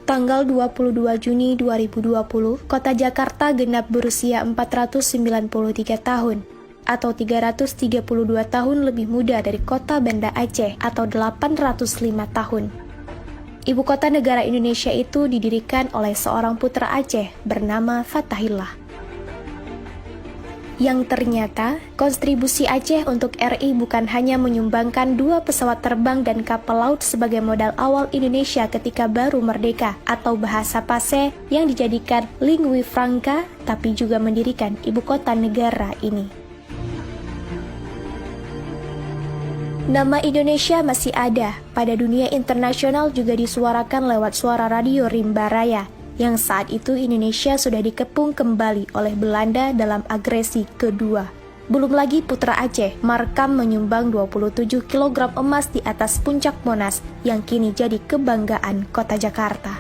Tanggal 22 Juni 2020, Kota Jakarta genap berusia 493 tahun, atau 332 tahun lebih muda dari Kota Banda Aceh atau 805 tahun. Ibu kota negara Indonesia itu didirikan oleh seorang putra Aceh bernama Fathahillah. Yang ternyata, kontribusi Aceh untuk RI bukan hanya menyumbangkan 2 pesawat terbang dan kapal laut sebagai modal awal Indonesia ketika baru merdeka atau bahasa Pase yang dijadikan lingua franca, tapi juga mendirikan ibu kota negara ini. Nama Indonesia masih ada, pada dunia internasional juga disuarakan lewat suara radio Rimba Raya, yang saat itu Indonesia sudah dikepung kembali oleh Belanda dalam agresi kedua. Belum lagi putra Aceh, Markam menyumbang 27 kg emas di atas puncak Monas yang kini jadi kebanggaan kota Jakarta.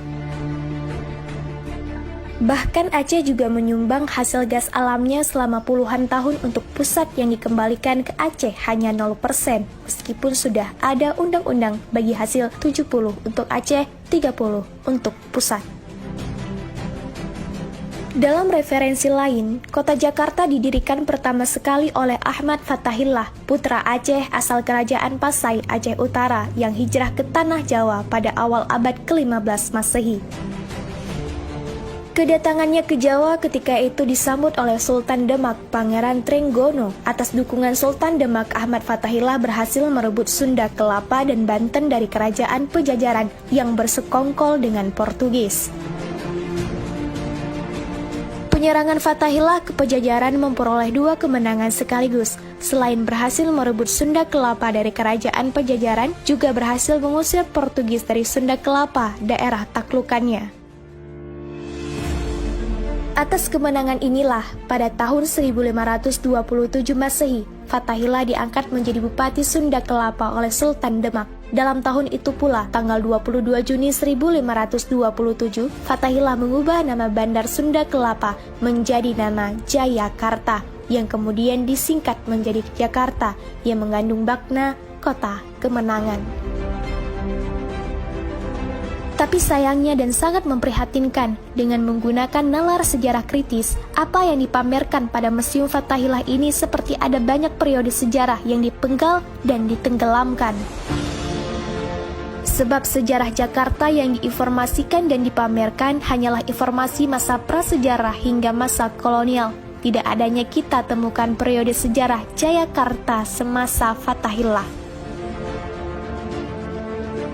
Bahkan Aceh juga menyumbang hasil gas alamnya selama puluhan tahun untuk pusat yang dikembalikan ke Aceh hanya 0%, meskipun sudah ada undang-undang bagi hasil 70 untuk Aceh, 30 untuk pusat. Dalam referensi lain, kota Jakarta didirikan pertama sekali oleh Ahmad Fathahillah, putra Aceh asal kerajaan Pasai, Aceh Utara, yang hijrah ke Tanah Jawa pada awal abad ke-15 Masehi. Kedatangannya ke Jawa ketika itu disambut oleh Sultan Demak, Pangeran Trenggono. Atas dukungan Sultan Demak, Ahmad Fathahillah berhasil merebut Sunda Kelapa dan Banten dari kerajaan Pejajaran yang bersekongkol dengan Portugis. Penyerangan Fathahillah ke Pejajaran memperoleh 2 kemenangan sekaligus. Selain berhasil merebut Sunda Kelapa dari kerajaan Pejajaran, juga berhasil mengusir Portugis dari Sunda Kelapa, daerah taklukannya. Atas kemenangan inilah, pada tahun 1527 Masehi, Fathahillah diangkat menjadi Bupati Sunda Kelapa oleh Sultan Demak. Dalam tahun itu pula, tanggal 22 Juni 1527, Fathahillah mengubah nama Bandar Sunda Kelapa menjadi nama Jayakarta, yang kemudian disingkat menjadi Jakarta, yang mengandung makna kota kemenangan. Tapi sayangnya dan sangat memprihatinkan, dengan menggunakan nalar sejarah kritis, apa yang dipamerkan pada Museum Fathahillah ini seperti ada banyak periode sejarah yang dipenggal dan ditenggelamkan. Sebab sejarah Jakarta yang diinformasikan dan dipamerkan hanyalah informasi masa prasejarah hingga masa kolonial. Tidak adanya kita temukan periode sejarah Jayakarta semasa Fathahillah.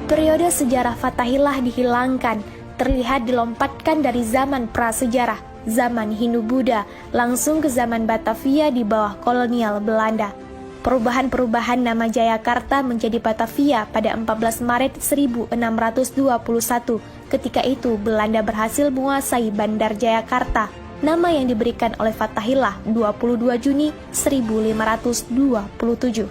Periode sejarah Fathahillah dihilangkan, terlihat dilompatkan dari zaman prasejarah, zaman Hindu-Buddha, langsung ke zaman Batavia di bawah kolonial Belanda. Perubahan-perubahan nama Jayakarta menjadi Batavia pada 14 Maret 1621. Ketika itu Belanda berhasil menguasai Bandar Jayakarta, nama yang diberikan oleh Fathahillah 22 Juni 1527.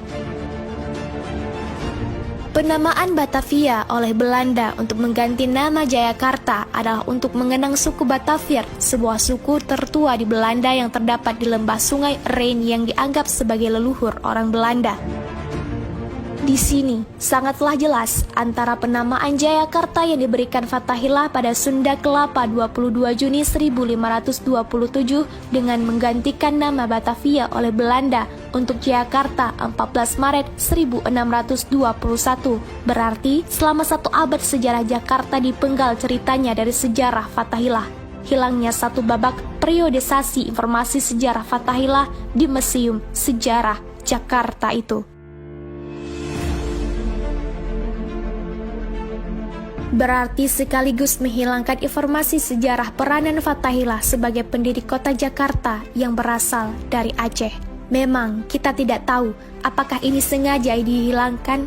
Penamaan Batavia oleh Belanda untuk mengganti nama Jayakarta adalah untuk mengenang suku Batavier, sebuah suku tertua di Belanda yang terdapat di lembah sungai Rhein yang dianggap sebagai leluhur orang Belanda. Di sini, sangatlah jelas antara penamaan Jayakarta yang diberikan Fathahillah pada Sunda Kelapa 22 Juni 1527 dengan menggantikan nama Batavia oleh Belanda untuk Jayakarta 14 Maret 1621. Berarti selama 1 abad sejarah Jakarta dipenggal ceritanya dari sejarah Fathahillah. Hilangnya 1 babak periodisasi informasi sejarah Fathahillah di Museum Sejarah Jakarta itu. Berarti sekaligus menghilangkan informasi sejarah peranan Fathahillah sebagai pendiri kota Jakarta yang berasal dari Aceh. Memang kita tidak tahu apakah ini sengaja dihilangkan